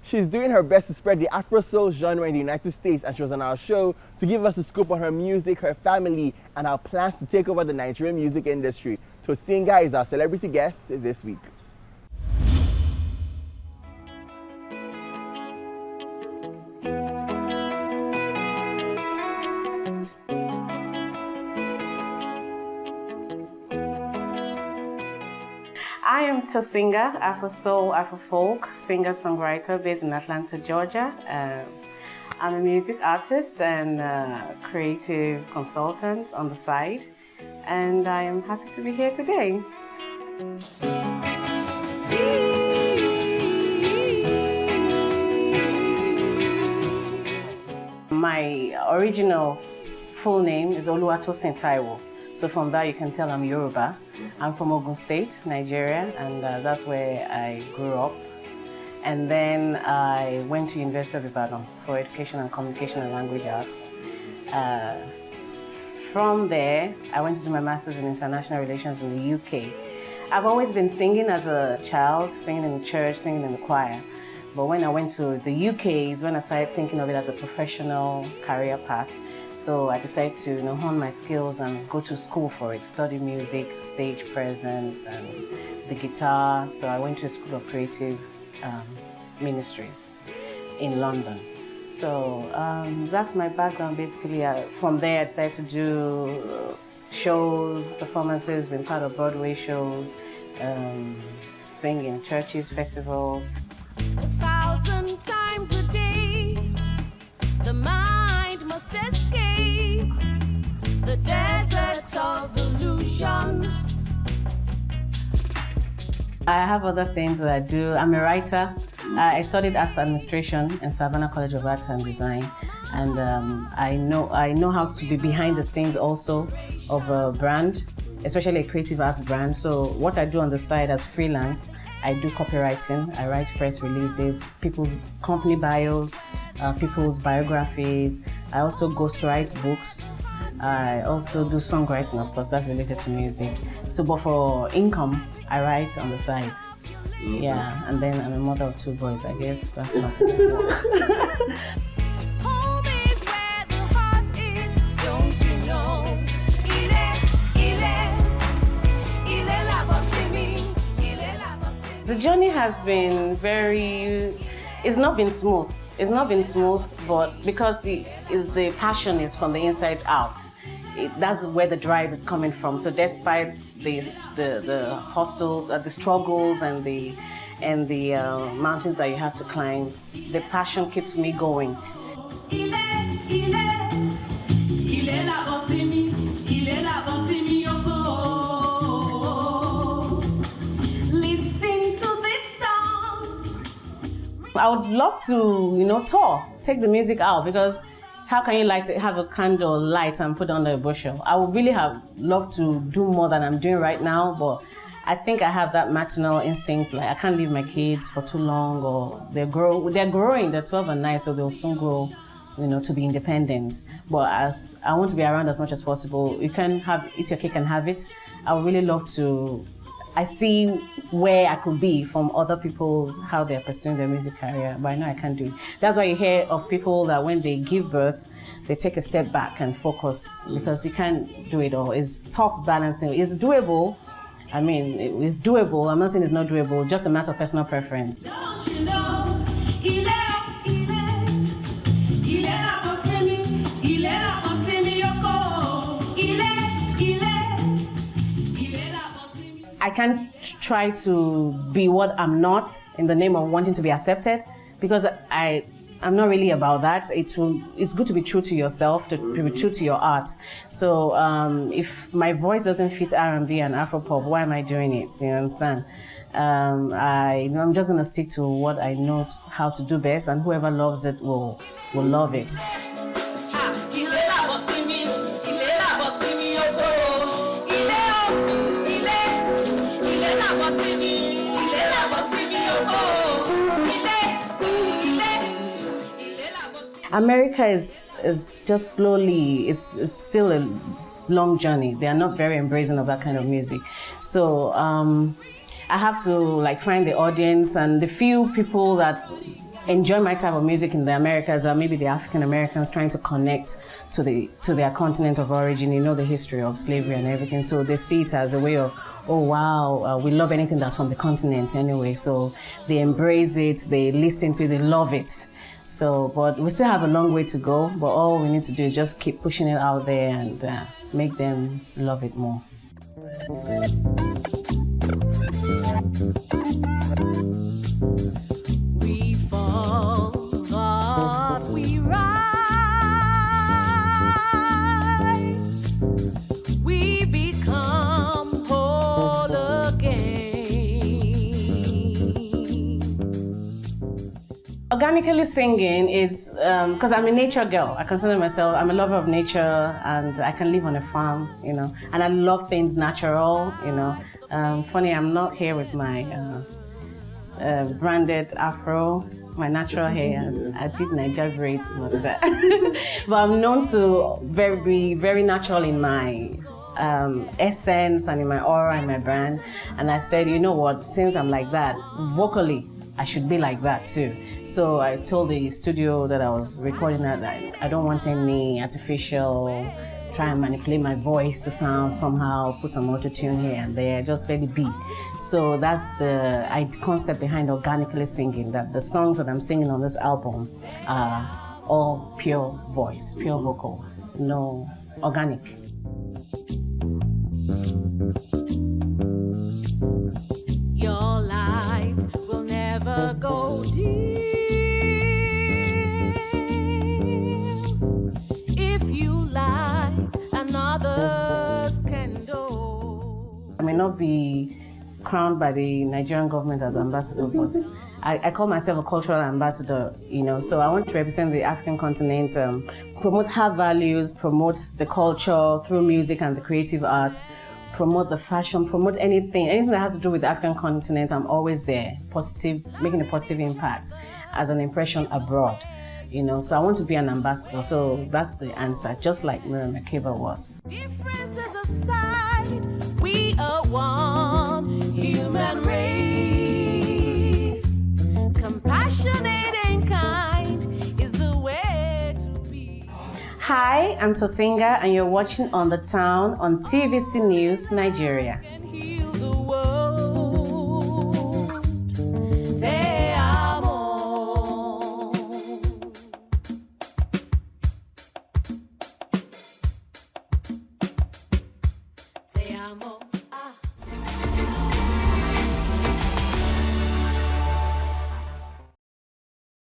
She's doing her best to spread the Afro Soul genre in the United States, and she was on our show to give us a scoop on her music, her family, and our plans to take over the Nigerian music industry. Tosinger is our celebrity guest this week. I am Tosinger, Afro Soul, Afro Folk, singer-songwriter based in Atlanta, Georgia. I'm a music artist and creative consultant on the side, and I am happy to be here today. My original full name is Tosinger. So from that you can tell I'm Yoruba. I'm from Ogun State, Nigeria, and that's where I grew up. And then I went to University of Ibadan for Education and Communication and Language Arts. From there, I went to do my master's in International Relations in the UK. I've always been singing as a child, singing in the church, singing in the choir. But when I went to the UK is when I started thinking of it as a professional career path. So I decided to hone my skills and go to school for it, study music, stage presence, and the guitar. So I went to a school of creative ministries in London. So that's my background basically. From there I decided to do shows, performances, been part of Broadway shows, sing in churches, festivals. 1,000 times a day, the mind must escape the desert of illusion. I have other things that I do. I'm a writer. I studied arts administration in Savannah College of Art and Design, and I know how to be behind the scenes also of a brand, especially a creative arts brand. So what I do on the side as freelance, I do copywriting. I write press releases, people's company bios, people's biographies. I also ghostwrite books. I also do songwriting, of course, that's related to music. So, but for income, I write on the side. Yeah, and then I'm a mother of 2 boys. I guess that's my second work. Home is where the heart is, don't you know? The journey has been it's not been smooth. It's not been smooth, but because the passion is from the inside out. That's where the drive is coming from. So despite the hustles, the struggles, and the mountains that you have to climb, the passion keeps me going. I would love to, tour, take the music out, because how can you have a candle light and put it under a bushel? I would really have loved to do more than I'm doing right now, but I think I have that maternal instinct. Like I can't leave my kids for too long, or they're growing, they're 12 and 9, so they'll soon grow, to be independent. But as I want to be around as much as possible, you can eat your cake and have it. I would really love to. I see where I could be from other people's, how they're pursuing their music career, but I know I can't do it. That's why you hear of people that when they give birth, they take a step back and focus, because you can't do it all. It's tough balancing. It's doable. I mean, it's doable. I'm not saying it's not doable, just a matter of personal preference. Don't you know? I can't try to be what I'm not in the name of wanting to be accepted, because I'm not really about that. It's good to be true to yourself, to be true to your art. So if my voice doesn't fit R&B and Afropop, why am I doing it? You understand? I'm just going to stick to what I know how to do best, and whoever loves it will love it. America is just slowly, it's still a long journey. They are not very embracing of that kind of music. So I have to find the audience, and the few people that enjoy my type of music in the Americas are maybe the African Americans trying to connect to their continent of origin, the history of slavery and everything. So they see it as a way of, oh wow, we love anything that's from the continent anyway. So they embrace it, they listen to it, they love it. So, but we still have a long way to go, but all we need to do is just keep pushing it out there and make them love it more. We fall, but we rise. We become whole again. Organically singing is because I'm a nature girl. I consider myself, I'm a lover of nature, and I can live on a farm, and I love things natural, Funny, I'm not here with my branded afro, my natural hair. I did Niger braids, but I'm known to be very natural in my essence and in my aura and my brand. And I said, you know what, since I'm like that, vocally, I should be like that too. So I told the studio that I was recording that I don't want any artificial, try and manipulate my voice to sound somehow, put some auto-tune here and there, just let it be. So that's the concept behind Organically Singing, that the songs that I'm singing on this album are all pure voice, pure vocals, no organic. Your light will never go dim if you light another's candle. I may not be crowned by the Nigerian government as ambassador, but I call myself a cultural ambassador, so I want to represent the African continent, promote her values, promote the culture through music and the creative arts, promote the fashion, promote anything that has to do with the African continent. I'm always there, making a positive impact as an impression abroad, so I want to be an ambassador. So that's the answer, just like Miriam Makeba was. Differences aside, we are one human race. Compassionate and kind is the way to be. Hi, I'm Tosinger, and you're watching On the Town on TVC News, Nigeria. And he